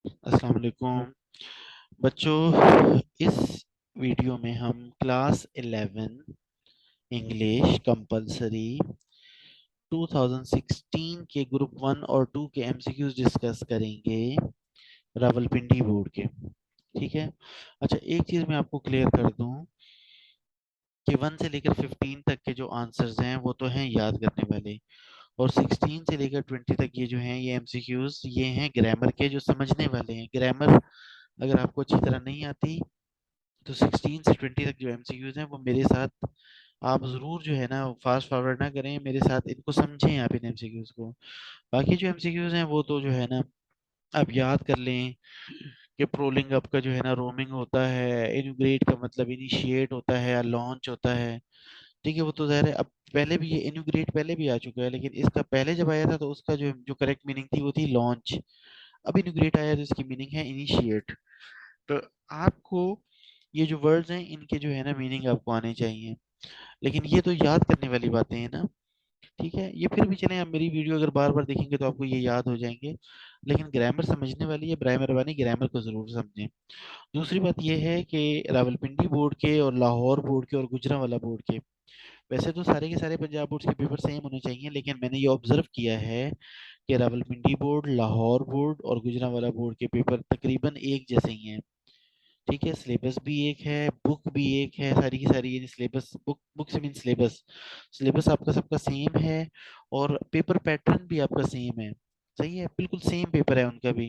अस्सलाम वालेकुम बच्चों। इस वीडियो में हम क्लास 11 इंग्लिश कंपलसरी 2016 के ग्रुप 1 और 2 के एमसीक्यूज डिस्कस करेंगे रावलपिंडी बोर्ड के। ठीक है। अच्छा, एक चीज मैं आपको क्लियर कर दूं कि 1 से लेकर 15 तक के जो आंसर्स हैं वो तो हैं याद करने वाले, और 16 से लेकर 20 तक ये जो हैं ये एमसीक्यूज ये हैं ग्रामर के, जो समझने वाले हैं। ग्रामर अगर आपको अच्छी तरह नहीं आती तो 16 से 20 तक जो एमसीक्यूज हैं वो मेरे साथ आप जरूर जो है ना फास्ट फॉरवर्ड ना करें, मेरे साथ इनको समझें आप इन एमसीक्यूज को। बाकी जो एमसीक्यूज हैं वो तो जो है ना आप याद कर लें कि प्रोलिंग अप का जो है ना रोमिंग होता है, इनिग्रेट का मतलब इनिशिएट होता है या लॉन्च होता है। ठीक है, वो तो ज़ाहिर है अब पहले भी ये इनिग्रेट पहले भी आ चुका है, लेकिन इसका पहले जब आया था तो उसका जो जो करेक्ट मीनिंग थी वो थी लॉन्च। अब इनिग्रेट आया तो इसकी मीनिंग है इनिशिएट। तो आपको ये जो वर्ड्स हैं इनके जो है ना मीनिंग आपको आने चाहिए, लेकिन ये तो याद करने वाली बातें हैं ना। ठीक है, ये फिर भी चलें, आप मेरी वीडियो अगर बार बार देखेंगे तो आपको ये याद हो जाएंगे, लेकिन ग्रामर समझने वाली है, बर मेहरबानी ग्रामर को जरूर समझें। दूसरी बात यह है कि रावलपिंडी बोर्ड के और लाहौर बोर्ड के और गुजरांवाला बोर्ड के, वैसे तो सारे के सारे पंजाब बोर्ड के पेपर सेम होने चाहिए, लेकिन मैंने ये ऑब्जर्व किया है कि रावलपिंडी बोर्ड, लाहौर बोर्ड और गुजरांवाला बोर्ड के पेपर तकरीबन एक जैसे ही हैं। ठीक है, सिलेबस भी एक है, बुक भी एक है, सारी की सारी यानी सिलेबस बुक बुक से मीन सिलेबस, सिलेबस आपका सबका सेम है, और पेपर पैटर्न भी आपका सेम है। सही है, बिल्कुल सेम पेपर है उनका भी।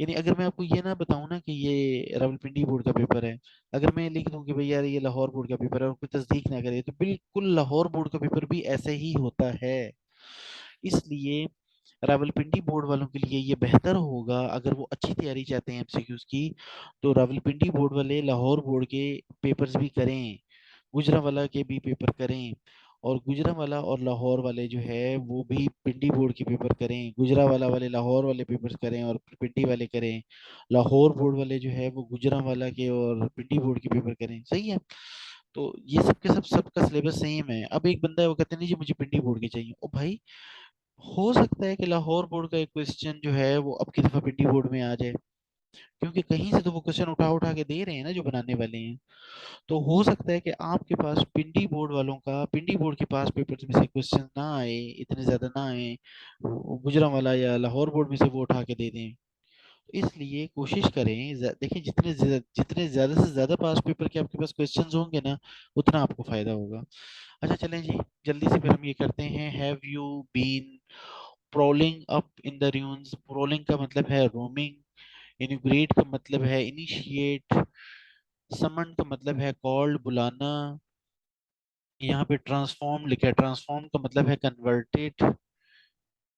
यानी अगर मैं आपको ये ना बताऊं ना कि ये रावलपिंडी बोर्ड का पेपर है, अगर मैं लिख दूं कि भाई यार ये लाहौर बोर्ड का पेपर है और कोई तस्दीक ना करे, तो बिल्कुल लाहौर बोर्ड का पेपर भी ऐसे ही होता है। इसलिए रावलपिंडी बोर्ड वालों के लिए ये बेहतर होगा, अगर वो अच्छी तैयारी चाहते हैं एमसीक्यूज की, तो रावलपिंडी बोर्ड वाले लाहौर बोर्ड के पेपर्स भी करें, गुजरांवाला के भी पेपर करें, और गुजरांवाला और लाहौर वाले जो है वो भी पिंडी बोर्ड के पेपर करें। गुजरांवाला वाले लाहौर वाले पेपर्स करें और पिंडी वाले करें। लाहौर बोर्ड वाले जो है वो गुजरांवाला के और पिंडी बोर्ड के पेपर करें। सही है, तो ये सब के सब सबका सिलेबस सेम है। अब एक बंदा है वो कहते हैं नहीं जी मुझे पिंडी बोर्ड के चाहिए, ओ भाई हो सकता है कि लाहौर बोर्ड का एक क्वेश्चन जो है वो अब की दफा पिंडी बोर्ड में आ जाए, क्योंकि कहीं से तो वो क्वेश्चन उठा उठा के दे रहे हैं ना जो बनाने वाले हैं। तो हो सकता है कि आपके पास पिंडी बोर्ड वालों का, पिंडी बोर्ड के पास पेपर्स में से क्वेश्चन ना आए, इतने ज्यादा ना आए, गुजरांवाला या लाहौर बोर्ड में से वो उठा के दे दें। तो इसलिए कोशिश करें, देखिए जितने ज्यादा से ज्यादा पास पेपर के आपके पास क्वेश्चंस होंगे ना, उतना आपको फायदा होगा। अच्छा चलें जी, जल्दी से फिर हम ये करते हैं। Have you been prowling up in the dunes? Prowling का मतलब है रोमिंग, इनिग्रेट का मतलब है इनिशिएट, समन का मतलब है कॉल्ड बुलाना, यहाँ पे ट्रांसफॉर्म लिखा है, ट्रांसफॉर्म का मतलब है कन्वर्टेड।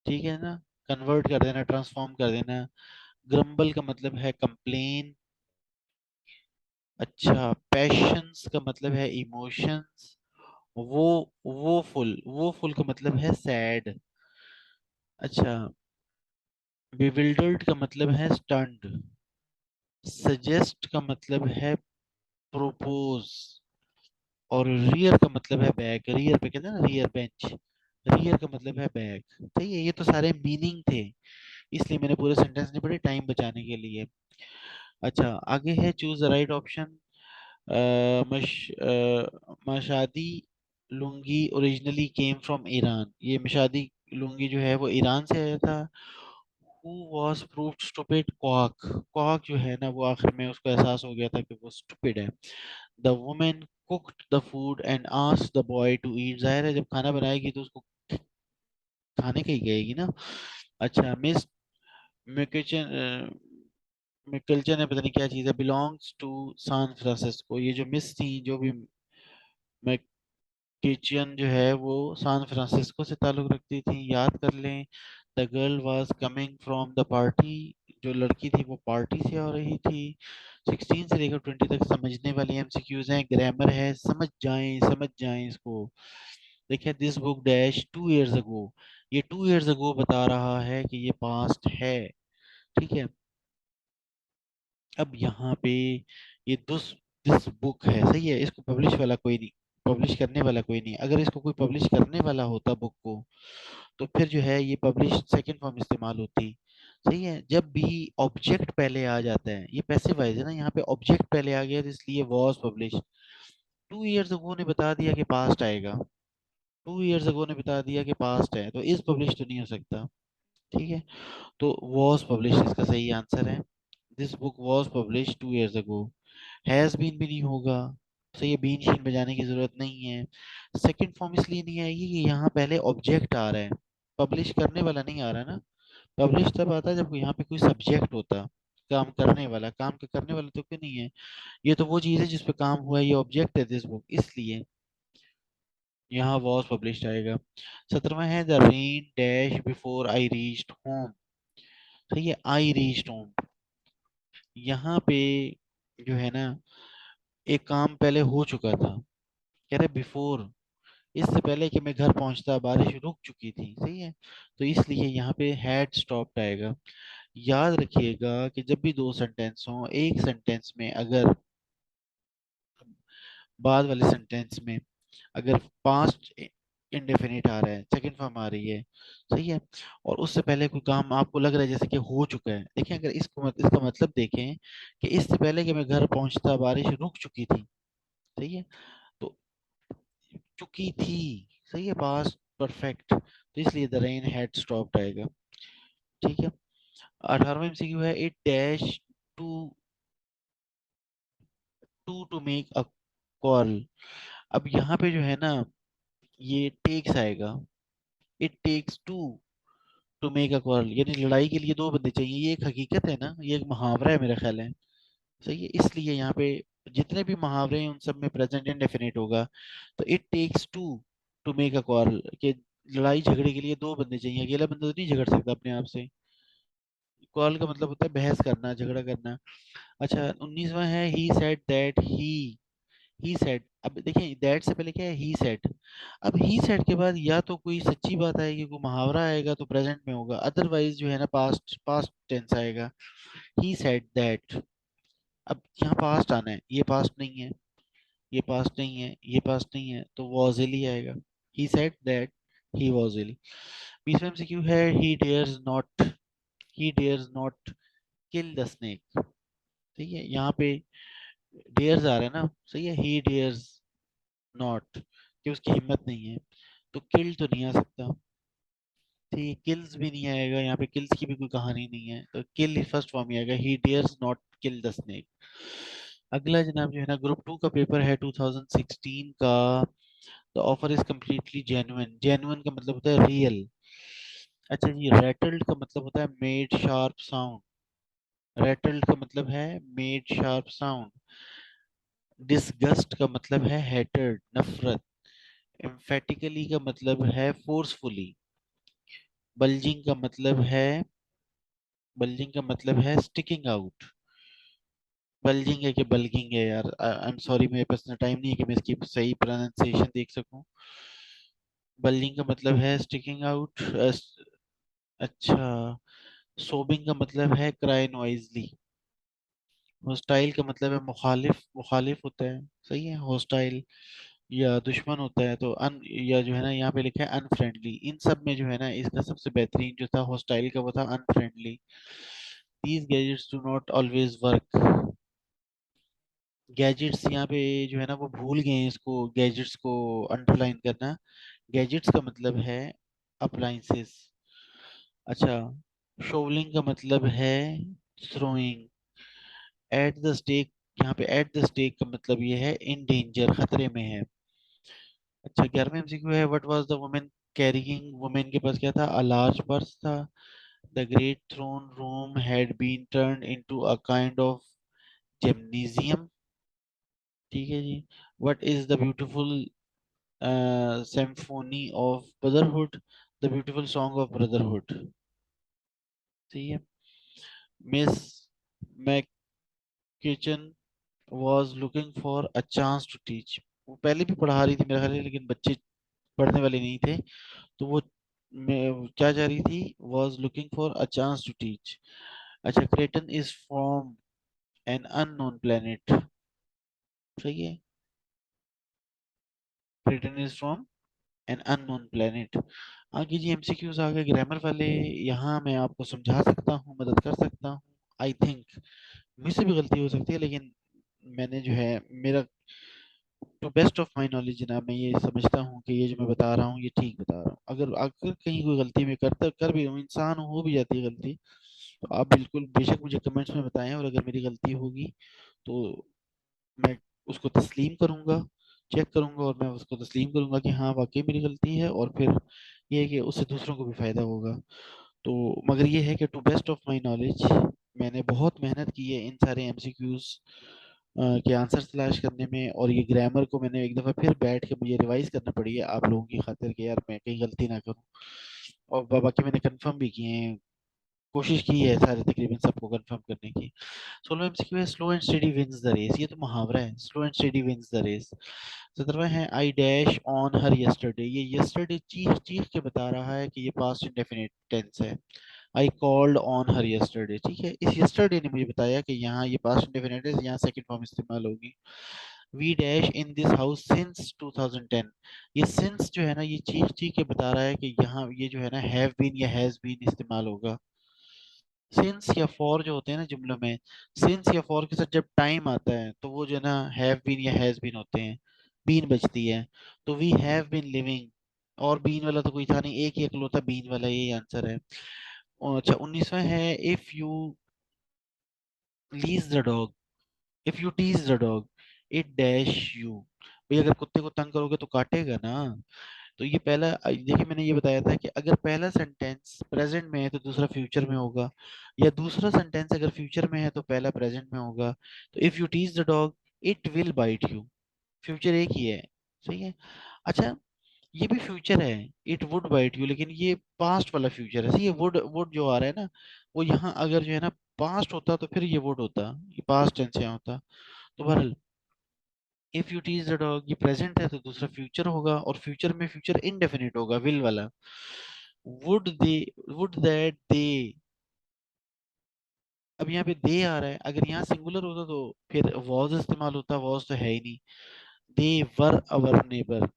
ठीक है ना, कन्वर्ट कर देना, ट्रांसफॉर्म कर देना। ग्रम्बल का मतलब है कंप्लेन। अच्छा, पैशंस का मतलब है इमोशंस। वो वो फुल का मतलब है सैड। अच्छा, बिविल्डर्ड का मतलब है स्टन्ड। सजेस्ट का मतलब है प्रोपोज, और रियर का मतलब है बैग। रियर पे कहते हैं ना, रियर बेंच, रियर का मतलब है बैग। सही है, ये तो सारे मीनिंग थे, इसलिए मैंने पूरे सेंटेंस नहीं पढ़े टाइम बचाने के लिए। अच्छा, आगे है choose the right option. Mashadi lungi originally came from Iran. ये मशादी लुंगी जो है वो ईरान से आया था। Who was proved stupid? Cock. Cock जो है ना वो आखिर में उसको एहसास हो गया था कि वो स्टूपिड है। The women cooked the food and asked the boy to eat. जाहिर है जब खाना बनाएगी तो उसको खाने के ही गएगी ना। अच्छा, मिस मिकेचन मिकल्चन है, पता नहीं क्या चीज़ है, बिलोंग्स टू सैन फ्रांसिस्को। ये जो मिस थी, जो भी किचन जो है वो सैन फ्रांसिस्को से ताल्लुक रखती थी, याद कर लें। The girl was coming from the party, जो लड़की थी वो पार्टी से आ रही थी। 16 से लेकर 20 तक समझने वाली एमसीक्यूज हैं, ग्रामर है, समझ जाएं इसको। देखिए, दिस बुक डैश 2 years अगो, ये 2 years अगो बता रहा है कि ये पास्ट है। ठीक है, अब यहाँ पे ये दिस बुक है, सही है, इसको पब्लिश वाला कोई नहीं, पब्लिश करने वाला कोई नहीं। अगर इसको कोई पब्लिश करने वाला होता बुक को, तो फिर जो है ये पब्लिश सेकंड फॉर्म इस्तेमाल होती। सही है। जब भी ऑब्जेक्ट पहले आ जाता है, ये पैसिव वॉइस है ना, यहाँ पे ऑब्जेक्ट पहले आ गया तो इसलिए वॉज पब्लिश। 2 इयर्स अगो ने बता दिया कि पास्ट आएगा, 2 इयर्स अगो ने बता दिया कि पास्ट है, तो इज पब्लिश तो नहीं हो सकता। ठीक है, तो वॉज पब्लिश इसका सही आंसर है। This book was publish 2 years ago. Has been भी नहीं होगा, सही है, बीन शीन बजाने की जरूरत नहीं है। सेकंड फॉर्म इसलिए नहीं आएगी कि यहाँ पहले ऑब्जेक्ट आ रहा है, पब्लिश करने वाला नहीं आ रहा ना। पब्लिश तब आता है जब यहाँ पे कोई सब्जेक्ट होता, काम करने वाला, काम का करने वाला तो क्यों नहीं है। ये तो वो चीज है जिसपे काम हुआ है, ये ऑब्जेक्ट है दिस बुक, इसलिए यहाँ वॉज पब्लिश्ड आएगा। 17वां है the rain dash before I reached home. ठीक है, आई रीच्ड होम, यहाँ पे जो है ना, एक काम पहले हो चुका था, कह रहे बिफोर, इससे पहले कि मैं घर पहुंचता बारिश रुक चुकी थी, सही है, तो इसलिए यहाँ पे हैड स्टॉप्ड आएगा। याद रखिएगा कि जब भी दो सेंटेंस हो, एक सेंटेंस में अगर बाद वाले सेंटेंस में अगर पास्ट इंडेफिनिट आ रहा है, सेकंड फॉर्म आ रही है, सही है, और उससे पहले कोई काम आपको लग रहा है जैसे कि हो चुका है, देखिए अगर इसका मतलब देखें कि इससे पहले कि मैं घर पहुंचता बारिश रुक चुकी थी, सही है, तो चुकी थी, सही है, पास्ट परफेक्ट, तो इसलिए द रेन हैड स्टॉप्ड आएगा। ठीक है, 18वां एमसीक्यू है it dash to to make a call. अब यहाँ पे जो है ना, ये टेक्स आएगा, it takes to make a call, यानी लड़ाई के लिए दो बंदे चाहिए, ये एक हकीकत है ना, ये एक मुहावरा है मेरा ख्याल है, सही है, इसलिए यहाँ पे जितने भी मुहावरे हैं उन सब में प्रेजेंट इंडेफिनिट होगा। तो it takes to make a call, कि लड़ाई झगड़े के लिए दो बंदे चाहिए, अकेला बंदा तो नहीं झगड़ सकता अपने आप से। कॉल का मतलब होता है बहस करना, झगड़ा करना। अच्छा, 19वां है ही सेड दैट ही सेड। अब देखिए दैट से पहले क्या है, ही सेड। अब ही सेड के बाद या तो कोई सच्ची बात आएगी, कोई मुहावरा आएगा तो प्रेजेंट में होगा, अदरवाइज जो है ना पास्ट पास्ट टेंस आएगा। ही सेड दैट, अब यहाँ पास्ट आना है, ये पास्ट नहीं है, ये पास्ट नहीं है, ये पास्ट नहीं है, तो वॉज ही आएगा। He said that he was ill. 20वां एमसीक्यू है he dares not kill the snake. ठीक है, यहाँ पे डेयर्स आ रहा है ना, सही है, ही डेयर्स नॉट, कि उसकी हिम्मत नहीं है, तो किल तो नहीं आ सकता। ठीक है, किल्स भी नहीं आएगा, यहाँ पे किल्स की भी कोई कहानी नहीं है, तो किल फर्स्ट फॉर्म ही आएगा, he dares not kill the snake. अगला जनाब जो है ना, ग्रुप टू का पेपर है 2016 का। The offer is completely genuine, genuine का मतलब होता है रियल। अच्छा जी, रेटल्ड का मतलब होता है मेड शार्प साउंड, रेटल्ड का मतलब है मेड शार्प साउंड। डिसगस्ट का मतलब है हेटेड, नफरत। एम्फेटिकली का मतलब है फोर्सफुली। बल्जिंग का मतलब है बल्जिंग का मतलब है स्टिकिंग आउट। बल्जिंग है कि बल्गिंग है यार, आई एम सॉरी, मेरे पास इतना टाइम नहीं है कि मैं इसकी सही प्रोनाउंसिएशन देख सकूं। बल्जिंग का मतलब है स्टिकिंग आउट। अच्छा, सोबिंग का मतलब है क्राई नॉइजली। होस्टाइल का मतलब है मुखालिफ, मुखालिफ होता है, सही है, होस्टाइल या दुश्मन होता है, तो अन, या जो है ना यहाँ पे लिखा है अनफ्रेंडली, इन सब में जो है ना इसका सबसे बेहतरीन जो था होस्टाइल का वो था unfriendly. These gadgets do not always work. Gadgets यहाँ पे जो है ना वो भूल गए हैं इसको, गैजेट्स को अंडरलाइन करना। गैजेट्स का मतलब है अप्लायंसेस। अच्छा, शोवलिंग का मतलब है थ्रोइंग। एट द स्टेक, यहाँ पे एट द स्टेक का मतलब ये है इन डेंजर, खतरे में है। अच्छा, 11वें एमसीक्यू है what was the women carrying, women के पास क्या था, अ लार्ज पर्स था। The great throne room had been turned into a kind of gymnasium. ठीक है जी। What is the beautiful symphony of brotherhood, the beautiful song of brotherhood. ठीक है, Miss McKichan was looking for a chance to teach। वो पहले भी पढ़ा रही थी मेरा ख्याल है, लेकिन बच्चे पढ़ने वाले नहीं थे, तो वो क्या जा रही थी, was looking for a chance to teach। अच्छा, क्रेटन is from an unknown planet। सही है, क्रेटन is from an unknown planet. आगे जी एमसीक्यूज आ गए ग्रामर वाले। यहाँ मैं आपको समझा सकता हूँ, मदद कर सकता हूँ। आई थिंक मुझसे भी गलती हो सकती है, लेकिन मैंने जो है मेरा to best of my knowledge जनाब, मैं ये समझता हूँ कि ये जो मैं बता रहा हूँ ये ठीक बता रहा हूँ। अगर अगर कहीं कोई गलती मैं करता कर भी हूँ, इंसान हो भी जाती है गलती, तो आप बिल्कुल बेशक मुझे कमेंट्स में बताएं, और अगर मेरी गलती होगी तो मैं उसको तस्लीम करूंगा, चेक करूंगा, और मैं उसको तस्लीम करूंगा कि हाँ वाकई मेरी गलती है, और फिर ये है कि उससे दूसरों को भी फायदा होगा। तो मगर ये है कि to best of my knowledge मैंने बहुत मेहनत की है इन सारे एमसीक्यूज के आंसर तलाश करने में, और ये ग्रामर को मैंने एक दफ़ा फिर बैठ के मुझे रिवाइज करना पड़ी है आप लोगों की खातिर कि यार मैं कहीं गलती ना करूं। और बाकी मैंने कंफर्म भी किए हैं, कोशिश की है सारे तकरीबन सबको कंफर्म करने की। 16वां एमसीक्यू है slow and steady wins the race. ये तो मुहावरा है, slow and steady wins the race. 17वां है I dash on her yesterday. ये यस्टरडे चीख चीख के बता रहा है कि ये पास्ट इंडेफिनिट टेंस है। I called on her yesterday, ठीक है, इस यस्टरडे ने मुझे बताया कि यहाँ ये पास्ट इंडेफिनिट है, यहाँ सेकंड फॉर्म इस्तेमाल होगी। We dash in this house since 2010। ये सिंस जो है ना, ये चीख चीख के बता रहा है कि यहाँ ये जो है ना हैव बीन या हैज बीन इस्तेमाल होगा। सिंस या फॉर जो होते हैं ना जुमलों में, सिंस या फॉर के साथ जब टाइम आता है तो वो जो है ना हैव बीन या हैज बीन होते हैं, बीन बचती है। तो वी हैव बीन लिविंग, और बीन वाला तो कोई था नहीं, एक ही इकलौता बीन वाला, यही आंसर है। और अच्छा 19वां है if you tease the dog, if you tease the dog it dash you. भाई अगर कुत्ते को तंग करोगे तो काटेगा ना। तो ये पहला देखिए मैंने ये बताया था कि अगर पहला सेंटेंस प्रेजेंट में है तो दूसरा फ्यूचर में होगा, या दूसरा सेंटेंस अगर फ्यूचर में है तो पहला प्रेजेंट में होगा। तो if you tease the dog it will bite you, future एक ही है, सही है। अच्छा ये भी फ्यूचर है, इट वुड बाइट यू, लेकिन ये पास्ट वाला फ्यूचर है, सही है। वुड वुड जो आ रहा है ना, वो यहाँ अगर जो है ना पास्ट होता तो फिर ये वुड होता, ये पास्ट टेंस यहाँ होता। तो बहरहाल if you tease the dog ये प्रेजेंट है तो दूसरा फ्यूचर होगा, और फ्यूचर में फ्यूचर इनडेफिनिट होगा, विल वाला। Would they, would that they, अब यहाँ पे दे आ रहा है, अगर यहाँ सिंगुलर होता तो फिर वॉज इस्तेमाल होता, वॉज तो है ही नहीं। दे वर अवर नेबर,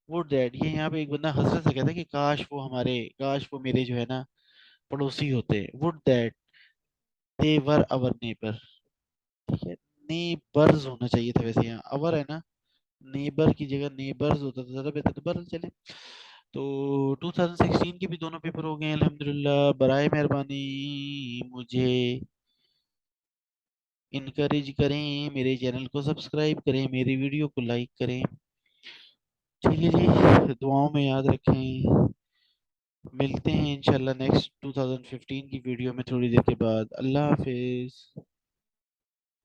वुड दैट, ये यहाँ पे एक बंदा हंसने से कहता है कि काश वो हमारे, काश वो मेरे जो है ना पड़ोसी होते। Would that they were our neighbour, ठीक है। नेबर्स होना चाहिए था वैसे, यहाँ अवर है ना, नेबर की जगह नेबर्स होता तो ज्यादा बेहतर, तो बहरहाल चले। तो 2016 के भी दोनों पेपर हो गए अल्हम्दुलिल्लाह। बराए मेहरबानी मुझे इनकरेज करें, मेरे चैनल को सब्सक्राइब करें, मेरी वीडियो को लाइक करें, ठीक है जी। दुआओं में याद रखें। मिलते हैं इंशाल्लाह नेक्स्ट 2015 की वीडियो में थोड़ी देर के बाद। अल्लाह हाफिज।